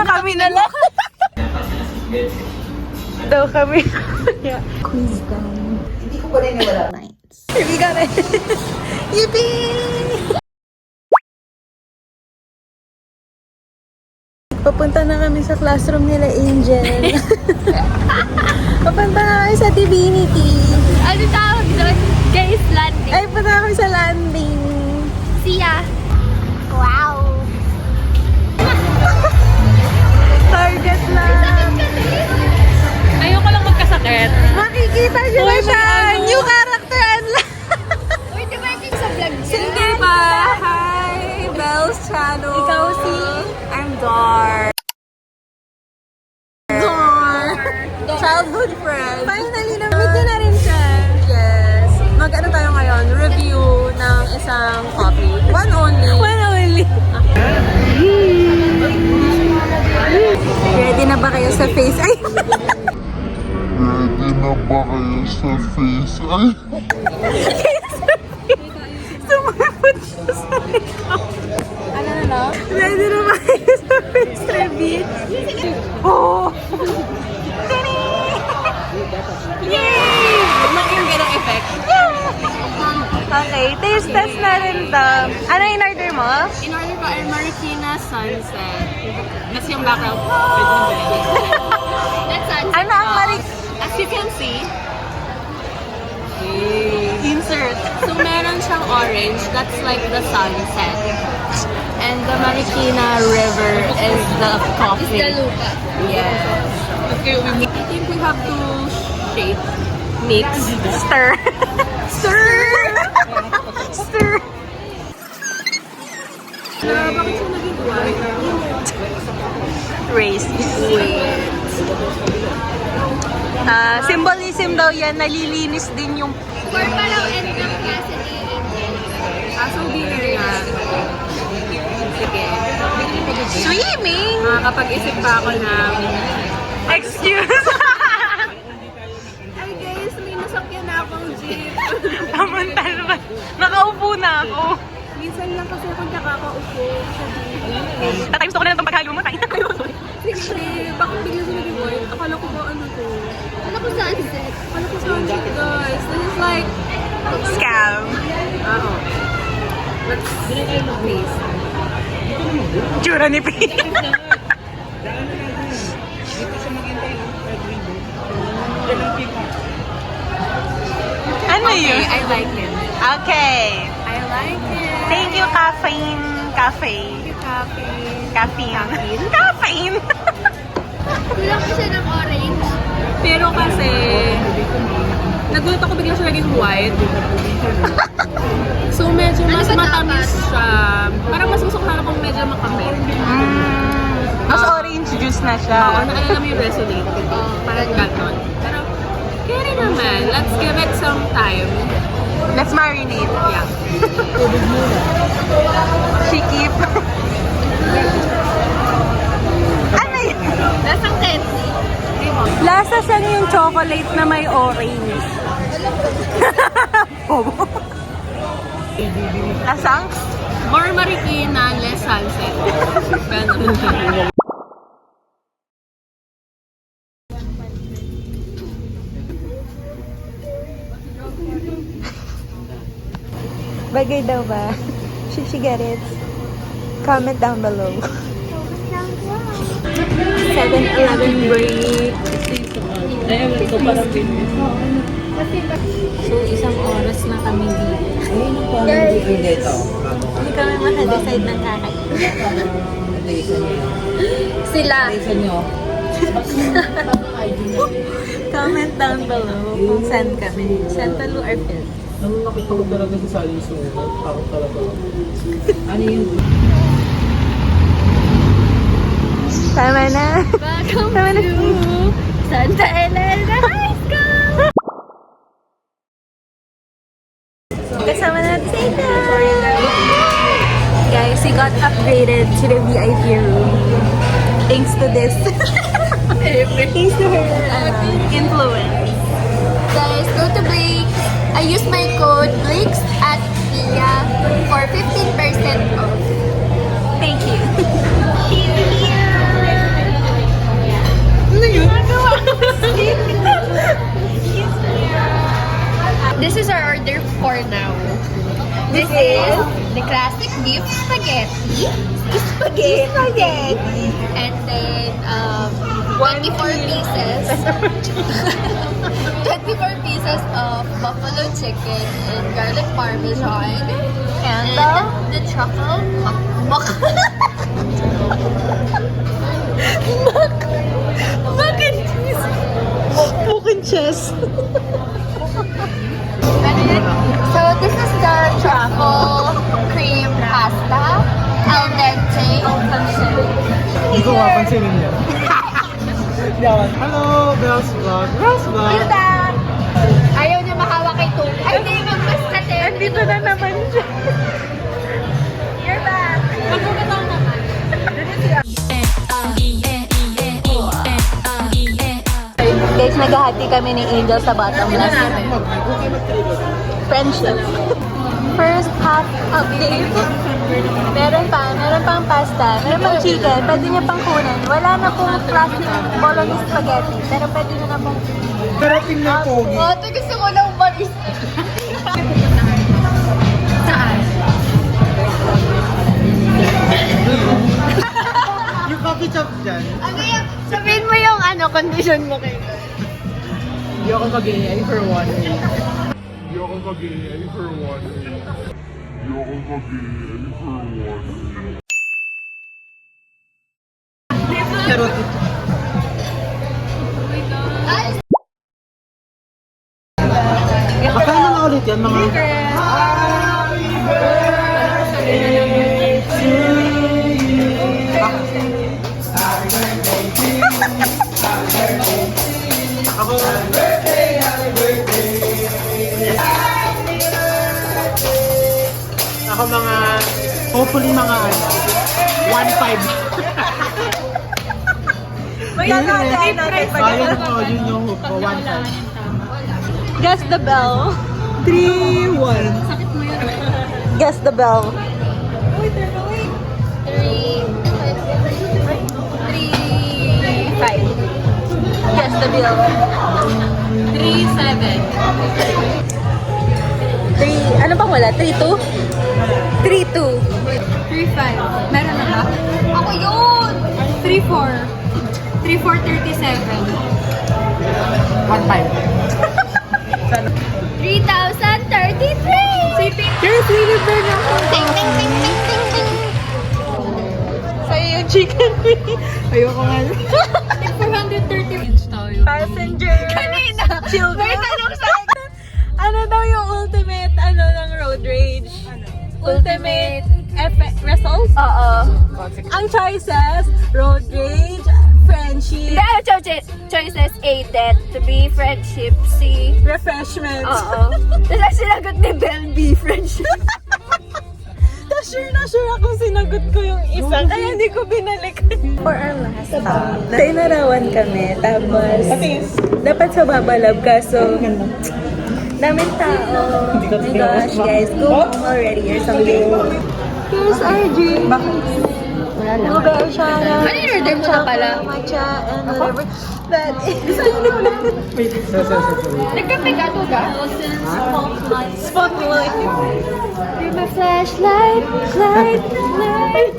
kami na lang. Daw kami. Quiz gun. Hindi ko pa rin wala. Nice. We got it. Yippee! Papunta na kami sa classroom nila, Angel. Papunta na kami sa Divinity. Ano tawag doon? Guys, landing. Ay, punta na kami sa landing. See ya. Wow. Target na. Ayoko lang magkasakit. Makikita nyo na siya. New character unlock. Uy, di ba din sa vlog niya? Hindi ba? Hi, Belle's channel. Ikaw si? I'm Dar. Childhood friend. Finally, na-meet niya na rin siya. Yes. Mag-ano tayo ngayon? Review ng isang coffee. One only. One only. Ready na ba kayo sa face? Ay! Ready na ba kayo sa face? Ay! Sumapot siya sa likod. Ano na no? Ready na ba kayo sa face reveal? Oh! Yay! Maging ganong effect. Okay, taste test na rin to. Ano in-order mo? In order ko ay Marikina Sunset. That's yung background. That's sunset. Ano ang As you can see, insert? so meron siyang orange. That's like the sunset. And the Marikina River is the coffee. Is the lupa. Yes. Okay, I think we have to shake, mix, Stir. Stir! Stir! Bakit siya naging white? Racist. Symbolism daw yan, nalilinis din yung... For parang end ng klase ni So, dinner yan. Sige. Swimming! Makakapag-isip pa ako ng... Excuse! Ay guys, may nasakyan na akong jeep. Samantal ba? Nakaupo na ako. Minsan lang kasi ako nakakaupo sa jeep. Tatimes ko na lang itong paghalo mo. Tayo. Sige, bakit bigla siya naging white? Akala ko ba ano to? Akala ko sunset. Akala ko sunset guys. This is like... Scam. Oo. Let's taste. Tsura ni P. Ano yun? I like it. Okay. I like it. Thank you, caffeine. Cafe. Caffeine. Caffeine. Kulang ko siya ng orange. Pero kasi, nagulat ako bigla siya naging white. So medyo mas Ano ba matamis dapat? siya. Parang mas gusto ko sana kung medyo makamit. Mas orange juice na siya. Oo, naalala mo yung resonate. Parang ganon. Pero, kaya naman. Let's give it some time. Let's marinate. Yeah. She keep. Ano yun? Lasang candy. Lasa siyang yung chocolate na may orange. Bobo. Lasang? More Marikina, less sunset. Ganun. Bagay daw ba? Should she get it? Comment down below. 7-Eleven break. So, isang oras na kami dito. Hindi kami makadecide ng kakain. Sila. Comment down below kung saan kami. Santa Lu or Phil. Nung nakita ko talaga sa sali sumunod, ako talaga. Ano yun? Tama na. Welcome Tama na. to Santa Elena High School! Kasama natin si Ika. Guys, we got upgraded to the VIP room. Thanks to this. Thanks to her influence. Guys, go to Blix. I use my code Blix at Kia for 15% off. Thank you. This is the classic beef spaghetti. Spaghetti. And then 24 pieces. 24 pieces of buffalo chicken and garlic parmesan. And the truffle mac and cheese. Mac and cheese. So this is the truffle cream pasta. Al dente. Hindi ko mapansinin yan. Yan. Hello, Bells Vlog. Bells Vlog. You're back! Ayaw niya mahawak kay Tung. Ay, hindi, magpastate. Andito na naman siya. You're back! Magpapataw naman. Guys, naghahati kami ni Angel sa bottomless. Friendship. First half update. Meron pang pasta, meron pang chicken, pwede niya pang kunin. Wala na pong classic bolognese spaghetti, pero pwede niya na pong... Pero tingnan pogi. Oh, ito gusto ko ng baris. Saan? Yung coffee shop dyan. Ano yung, sabihin mo yung condition mo kayo. Hindi ako mag-iingay for 1 week. Hindi ako mag-iingay for 1 week. Hindi ako mag-iingay for 1 week. Charot. Makain na ulit yan mga... Ako... Ako mga... Hopefully mga 1.5. Ayun ko, yun yung hook ko, 1.5. Guess the bell. 3-1. Guess the bell. 3-5. Guess the bill. 3-7. 3, ano bang wala? 3-2? 3-2. 3-5. Meron na ba? Ako yun! 3-4. 3-4-37. 3,033! Yes, really burn ako. Ting, ting, ting, ting, ting, ting. Sa'yo yung chicken wing. Ayoko nga. 430 tayo. Passenger. Kanina! Children. May tanong sa akin. Ano daw yung ultimate, ng road rage? Ultimate result? Oo. Ang choices, road rage, friendship, Hindi, choices A, death. To be friendship. C, refreshment. oo. Tapos ang sinagot ni Bell B, friendship. Na sure akong sinagot ko yung isa, kaya hindi ko binalik. For our last stop, tinarawan kami, tapos dapat sa Babalab, kaso daming tao. Oh my gosh, guys, go home already or something. Here's our drink. Blueberry shana. Ano yung order mo na pala? Matcha and whatever. That is... Nagkape ka to ka? Spotlight. Be my flashlight, light, light.